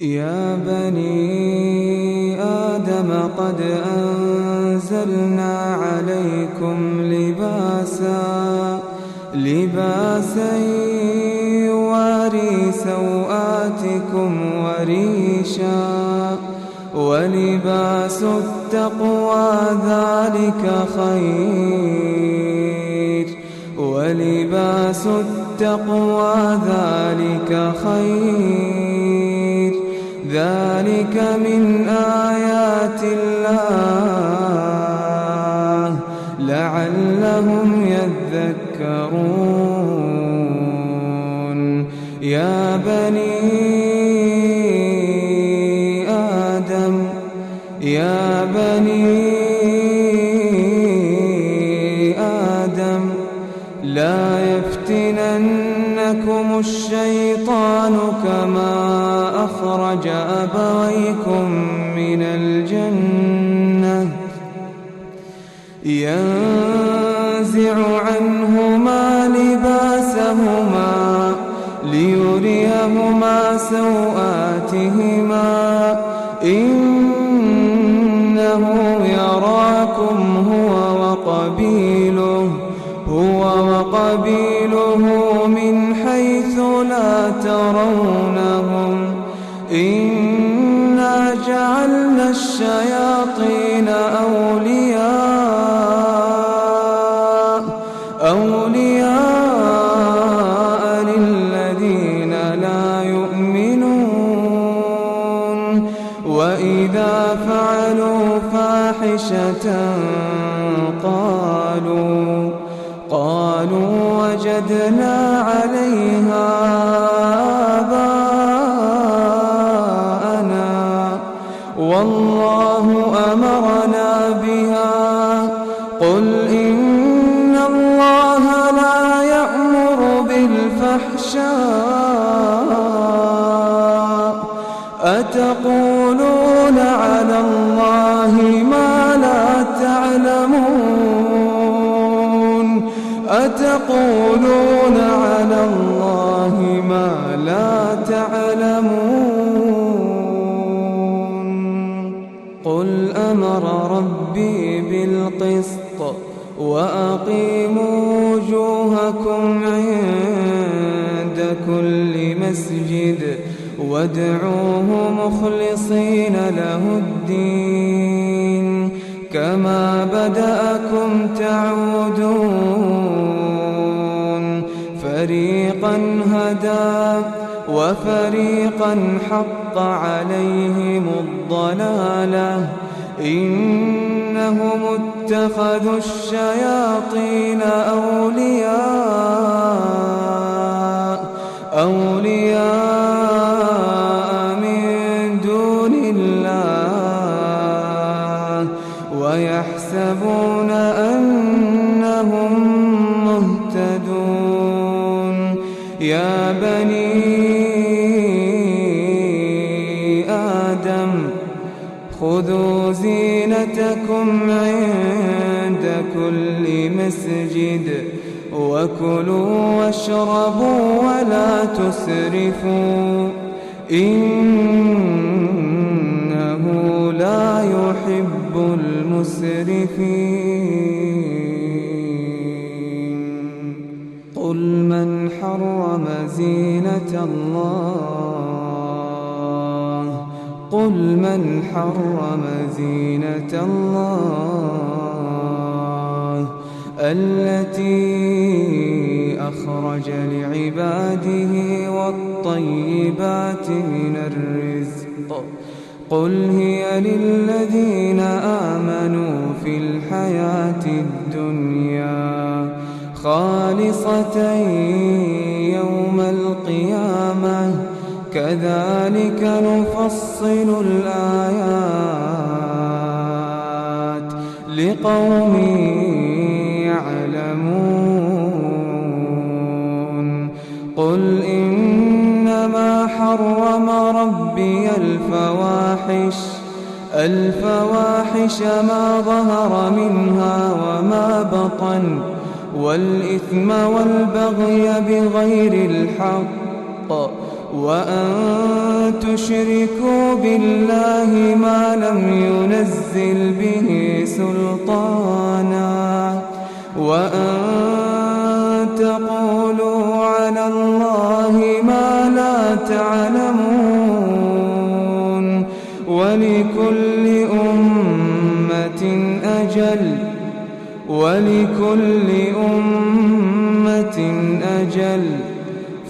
يا بني آدم قد أنزلنا عليكم لباسا يواري سوآتكم وريشا ولباس التقوى ذلك خير ذلك من آيات الله لعلهم يذكرون. يا بني آدم لا يفتننكم الشيطان كما أخرج أبويكم من الجنة ينزع عنهما لباسهما ليريهما سوآتهما إنه يراكم هو وقبيله من حيث لا ترونهم إنا جعلنا الشياطين أولياء للذين لا يؤمنون وإذا فعلوا فاحشة قالوا وجدنا عليها آباءنا والله أمرنا بها قل إن الله لا يأمر بالفحشاء أتقولون على الله ما لا تعلمون قل أمر ربي بالقسط وأقيموا وجوهكم عند كل مسجد وادعوه مخلصين له الدين كما بدأكم تعودون فريقا هدى وفريقا حق عليهم الضلالة إنهم اتخذوا الشياطين أولياء من دون الله ويحسبون أنهم مهتدون. يا بني آدم خذوا زينتكم عند كل مسجد وكلوا واشربوا ولا تسرفوا إنه لا يحب المسرفين. قل من حرم زينة الله التي أخرج لعباده والطيبات من الرزق قل هي للذين آمنوا في الحياة الدنيا خالصة يوم القيامة كذلك نفصل الآيات لقوم يعلمون. قل إنما حرم ربي الفواحش ما ظهر منها وما بطن والإثم والبغي بغير الحق وأن تشركوا بالله ما لم ينزل به سلطانا وأن تقولوا على الله ما لا تعلمون ولكل أمة أجل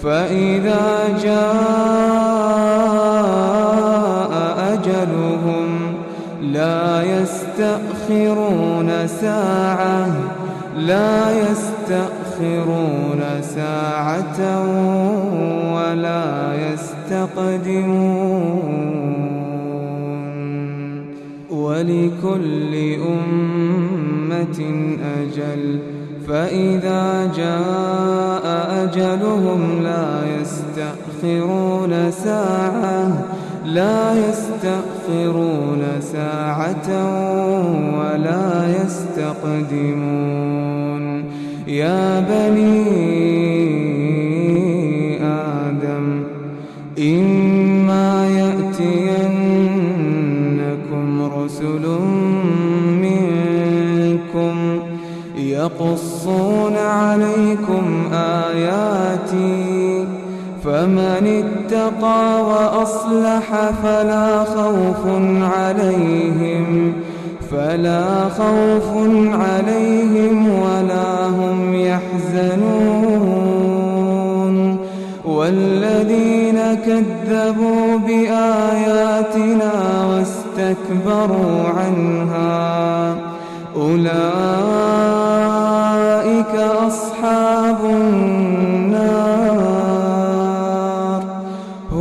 فإذا جاء أجلهم لا يستأخرون ساعة ولا يستقدمون ولكل أمة أجل فإذا جاء أجلهم لا يستأخرون ساعة ولا يستقدمون يا بني آدم إما يأتينكم رسل منكم يقصون عليكم آياتي فمن اتقى وأصلح فلا خوف عليهم ولا هم يحزنون والذين كذبوا بآياتنا واستكبروا عنها أولئك أصحاب النار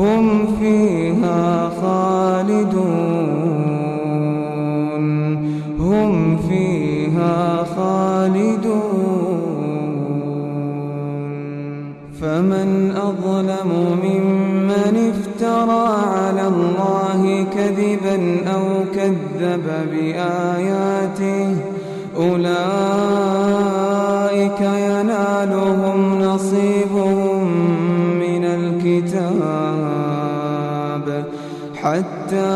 هم فيها خالدون فمن أظلم ممن افترى على الله كذبا أو كذب بآياته أولئك ينالهم نصيبهم من الكتاب حتى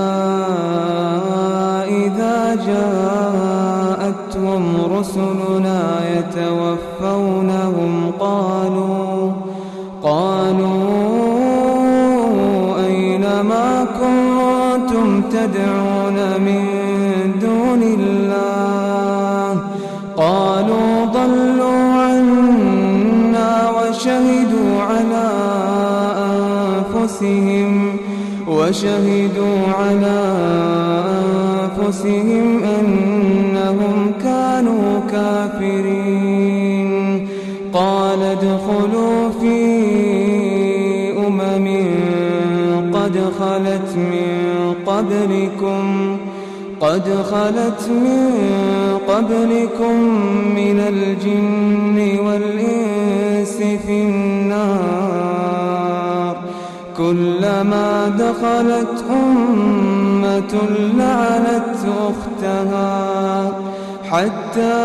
إذا جاءتهم رسلنا يتوفونهم قالوا أين ما كنتم تدعون من دون الله قالوا ضلوا عنا وشهدوا على أنفسهم أنهم كانوا كافرين قال ادخلوا في أمم قد خلت من قبلكم من الجن والإنس في النار كلما دخلت أمة لعنت أختها حتى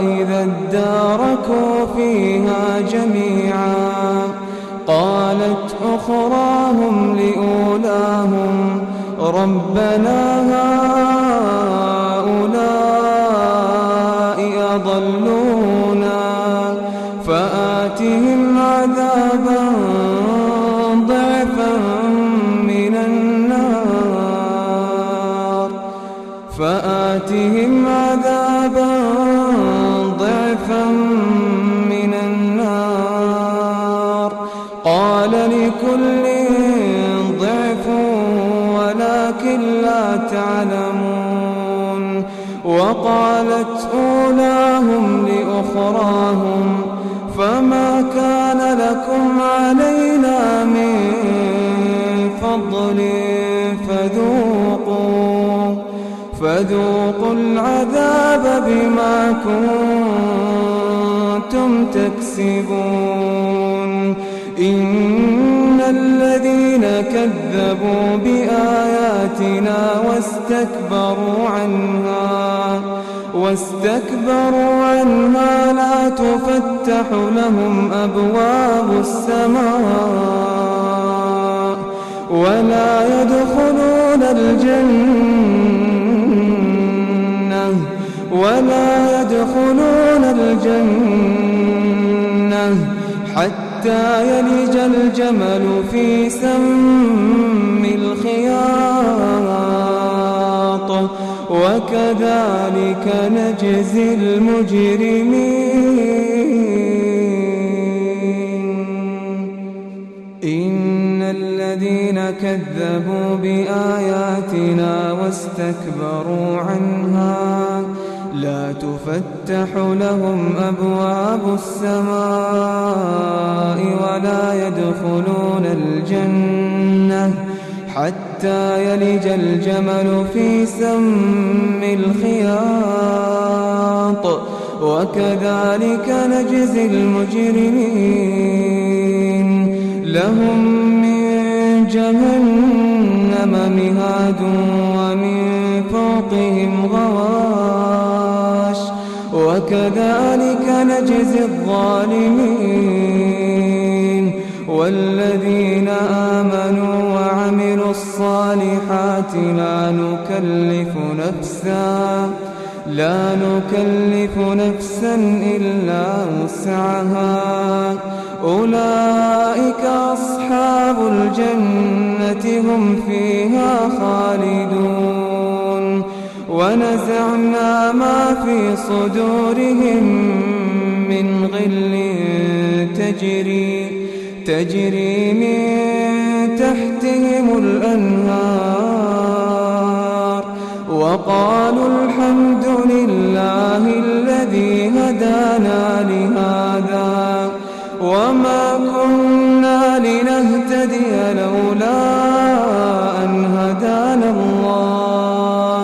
إذا اداركوا فيها جميعا قالت أخراهم لأولاهم ربنا هؤلاء أضلونا فآتهم عذابا ضعفا من النار قال لكل ضعف ولكن لا تعلمون وقالت أولاهم لأخراهم فما كان لكم علينا من فضل فذوقوا العذاب بما كنتم تكسبون إن الذين كذبوا بآياتنا واستكبروا عنها واستكبروا عنها لا تفتح لهم أبواب السماء ولا يدخلون الجنة حتى يلج الجمل في سم الخياط وكذلك نجزي المجرمين. إن الذين كذبوا بآياتنا واستكبروا عنها لا تفتح لهم أبواب السماء ولا يدخلون الجنة حتى يلج الجمل في سم الخياط وكذلك نجزي المجرمين. لهم من جهنم مهاد ومن فوقهم غواش وكذلك نجزي الظالمين. والذين آمنوا وعملوا الصالحات لا نكلف نفسا إلا وسعها أولئك أصحاب الجنة هم فيها خالدون. ونزعنا ما في صدورهم من غل تجري من تحتهم الأنهار وقالوا الحمد لله الذي هدانا لهذا وما كنا لنهتدي لولا أن هدانا الله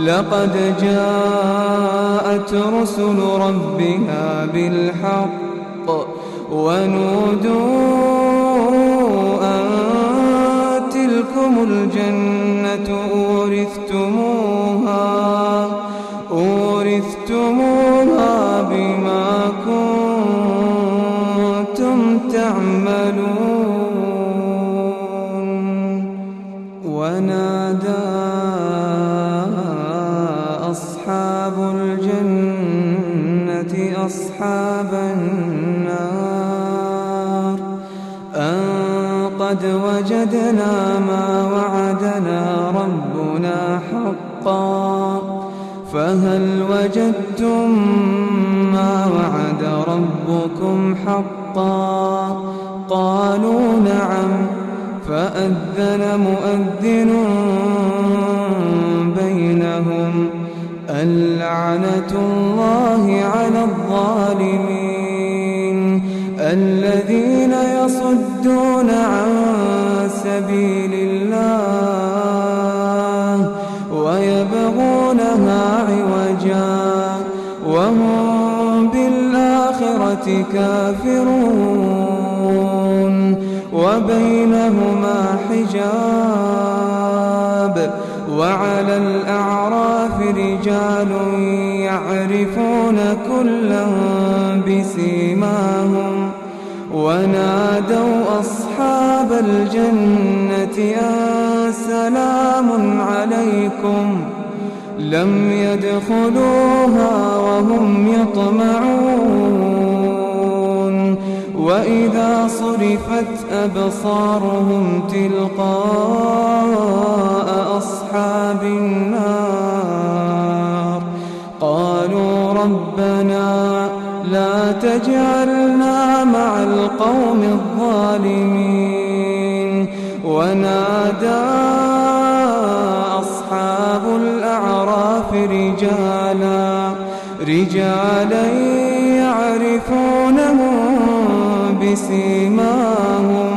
لقد جاءت رسل ربنا بالحق ونودوا أن تلكم الجنة أورثتموها بما كنتم تعملون. ونادى أصحاب الجنة أصحاب النار أن قد وجدنا ما وعدنا ربنا حقا فهل وجدتم ما وعد ربكم حقا قالوا نعم فأذن مؤذن بينهم اللعنة الله على الظالمين الذين يصدون عن سبيل الله ويبغونها عوجا وهم بالآخرة كافرون وبينهما حجاب. وعلى الأعراف رجال يعرفون كلا بسيماهم ونادوا أصحاب الجنة أن سلام عليكم لم يدخلوها وهم يطمعون. وإذا صرفت أبصارهم تلقاء أصحاب النار قالوا ربنا لا تجعلنا مع القوم الظالمين. ونادى أصحاب الأعراف رجالا يعرفونهم بسيماهم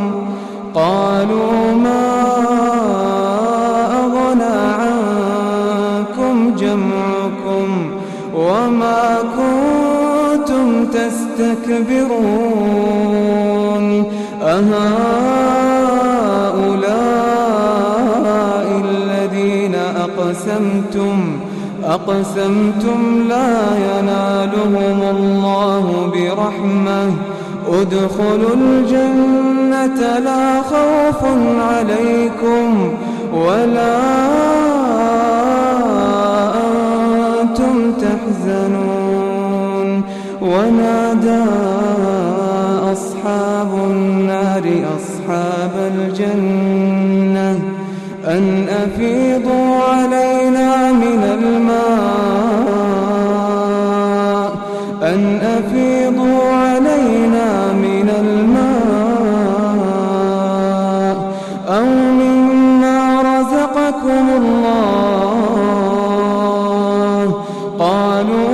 قالوا ما أغنى عنكم جمعكم وما كنتم تستكبرون أهؤلاء الذين أقسمتم لا ينالهم الله برحمة ادخلوا الجنة لا خوف عليكم ولا أنتم تحزنون. ونادى أصحاب النار أصحاب الجنة أن أفيضوا علينا من الماء أو مما رزقكم الله. قالوا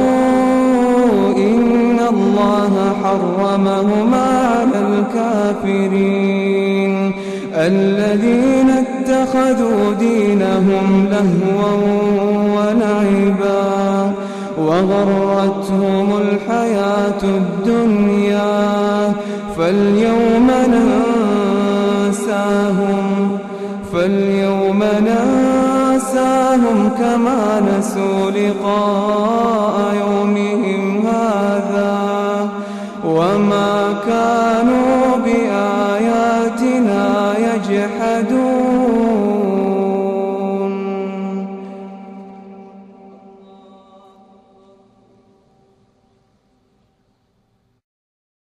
إن الله حرمهما على الكافرين الذين اتخذوا دينهم لهوا ولعبا وغرتهم الحياة الدنيا فاليوم ننساهم كما نسوا لقاء